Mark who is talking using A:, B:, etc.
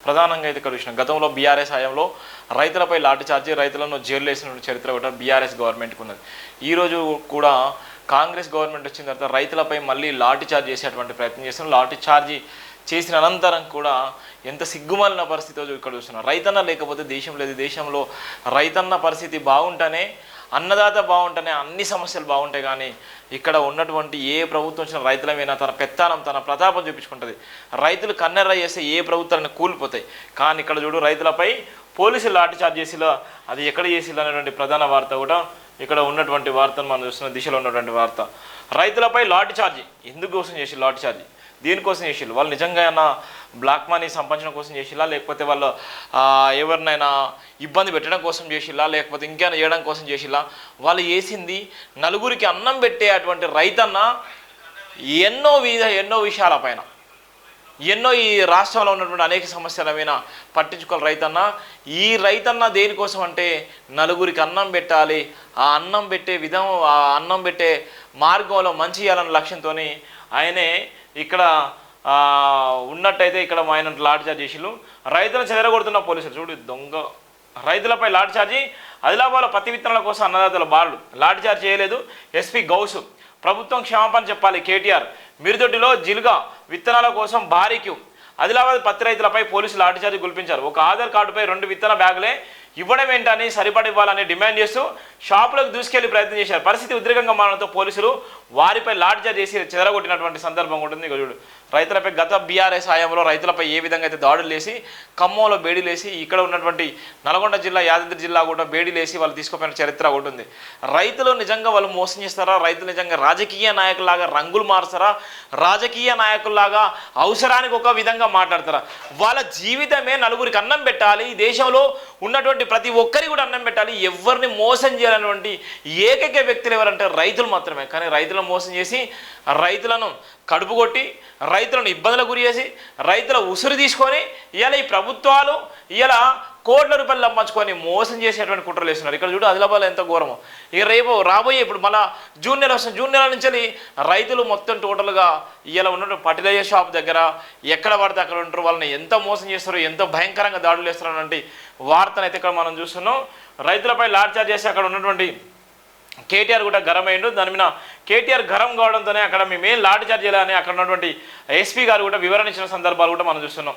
A: ప్రధానంగా అయితే ఇక్కడ చూసినాం. గతంలో బీఆర్ఎస్ హయాంలో రైతులపై లాఠీ చార్జీ, రైతులను జైలు వేసిన చరిత్ర కూడా బీఆర్ఎస్ గవర్నమెంట్కి ఉన్నది. ఈరోజు కూడా కాంగ్రెస్ గవర్నమెంట్ వచ్చిన తర్వాత రైతులపై మళ్ళీ లాఠీ చార్జ్ చేసేటువంటి ప్రయత్నం చేస్తున్నాం. లాఠీ చార్జీ చేసిన అనంతరం కూడా ఎంత సిగ్గుమాలిన పరిస్థితితో ఇక్కడ చూస్తున్నాం. రైతన్న లేకపోతే దేశం లేదు. దేశంలో రైతన్న పరిస్థితి బాగుంటేనే, అన్నదాత బాగుంటేనే అన్ని సమస్యలు బాగుంటాయి. కానీ ఇక్కడ ఉన్నటువంటి ఏ ప్రభుత్వం వచ్చిన రైతుల మీద తన పెత్తానం, తన ప్రతాపం చూపించుకుంటుంది. రైతులు కన్నెర్ర చేస్తే ఏ ప్రభుత్వాలను కూలిపోతాయి. కానీ ఇక్కడ చూడు, రైతులపై పోలీసులు లాఠీ చార్జ్ చేసిలా, అది ఎక్కడ చేసిలా అనేటువంటి ప్రధాన వార్త కూడా ఇక్కడ ఉన్నటువంటి వార్తను మనం చూస్తున్న దిశలో ఉన్నటువంటి వార్త. రైతులపై లాఠీ చార్జీ ఎందుకోసం చేసి లాఠీ చార్జీ దేనికోసం చేసిళ్ళు? వాళ్ళు నిజంగా ఏమన్నా బ్లాక్ మనీ సంపాదించడం కోసం చేసిల్లా, లేకపోతే వాళ్ళు ఎవరినైనా ఇబ్బంది పెట్టడం కోసం చేసిల్లా, లేకపోతే ఇంకేమైనా చేయడం కోసం చేసిల్లా? వాళ్ళు చేసింది నలుగురికి అన్నం పెట్టే అటువంటి రైతన్న ఎన్నో విషయాల పైన, ఎన్నో ఈ రాష్ట్రంలో ఉన్నటువంటి అనేక సమస్యల మీద పట్టించుకోవాలి రైతన్న. ఈ రైతన్న దేనికోసం అంటే నలుగురికి అన్నం పెట్టాలి, ఆ అన్నం పెట్టే విధం, ఆ అన్నం పెట్టే మార్గంలో మంచి చేయాలన్న లక్ష్యంతో ఆయనే ఇక్కడ ఉన్నట్టయితే ఇక్కడ ఆయన లాఠీ చార్జ్ చేసిళ్ళు. రైతులను చెదరగొడుతున్న పోలీసులు చూడు, దొంగ రైతులపై లాఠీ చార్జీ. ఆదిలాబాద్లో పత్తి విత్తనాల కోసం అన్నదాతల బారులు. లాఠీ చార్జ్ చేయలేదు ఎస్పీ గౌసు. ప్రభుత్వం క్షమాపణ చెప్పాలి కేటీఆర్. మిరుదొడ్డిలో జిల్గా విత్తనాల కోసం భారీ క్యూ. ఆదిలాబాద్ పత్తి రైతులపై పోలీసులు లాఠీచార్జీ గుల్పించారు. ఒక ఆధార్ కార్డుపై 2 విత్తన బ్యాగులే ఇవ్వడం ఏంటని, సరిపడి ఇవ్వాలని డిమాండ్ చేస్తూ షాపులకు దూసుకెళ్లి ప్రయత్నం చేశారు. పరిస్థితి ఉద్రేకంగా మారడంతో పోలీసులు వారిపై లాఠీచార్జ్ చేసి చెదరగొట్టినటువంటి సందర్భం ఉంటుంది. ఇక చూడు, రైతులపై గత బీఆర్ఎస్ హయాంలో రైతులపై ఏ విధంగా అయితే దాడులు వేసి, ఖమ్మంలో బేడీలేసి, ఇక్కడ ఉన్నటువంటి నల్గొండ జిల్లా, యాదాద్రి జిల్లా కూడా బేడీలేసి వాళ్ళు తీసుకుపోయిన చరిత్ర ఉంటుంది. రైతులు నిజంగా వాళ్ళు మోసం చేస్తారా? రైతులు నిజంగా రాజకీయ నాయకుల్లాగా రంగులు మారుస్తారా? రాజకీయ నాయకుల్లాగా అవసరానికి ఒక విధంగా మాట్లాడతారా? వాళ్ళ జీవితమే నలుగురికి అన్నం పెట్టాలి, ఈ దేశంలో ఉన్నటువంటి ప్రతి ఒక్కరికి కూడా అన్నం పెట్టాలి, ఎవరిని మోసం చేయాలన్నటువంటి ఏకైక వ్యక్తులు ఎవరంటే రైతులు మాత్రమే. కానీ రైతులను మోసం చేసి, రైతులను కడుపు కొట్టి, రైతులను ఇబ్బందులకు గురి చేసి, రైతుల ఉసురు తీసుకొని ఇలా ఈ ప్రభుత్వాలు ఇలా కోట్ల రూపాయలు పంచుకొని మోసం చేసేటువంటి కుట్రలు వేస్తున్నారు. ఇక్కడ చూడు ఆదిలాబాద్లో ఎంత ఘోరమో. ఇక రాబోయే ఇప్పుడు మళ్ళీ జూన్ నెల వస్తుంది. జూన్ నెల నుంచి రైతులు మొత్తం టోటల్గా ఇలా ఉన్న ఫర్టిలైజర్ షాప్ దగ్గర ఎక్కడ పడితే అక్కడ ఉంటారు, వాళ్ళని ఎంత మోసం చేస్తారో, ఎంతో భయంకరంగా దాడులు చేస్తారు అన్నటువంటి వార్తను అయితే ఇక్కడ మనం చూస్తున్నాం. రైతులపై లాఠీ చార్జ్ చేసి అక్కడ ఉన్నటువంటి కేటీఆర్ కూడా గరం అయ్యిండు. దాని మీద కేటీఆర్ గరం కావడంతోనే అక్కడ మేమేం లాఠీ చార్జ్ చేయాలని అక్కడ ఉన్నటువంటి ఎస్పీ గారు కూడా వివరణ ఇచ్చిన సందర్భాలు కూడా మనం చూస్తున్నాం.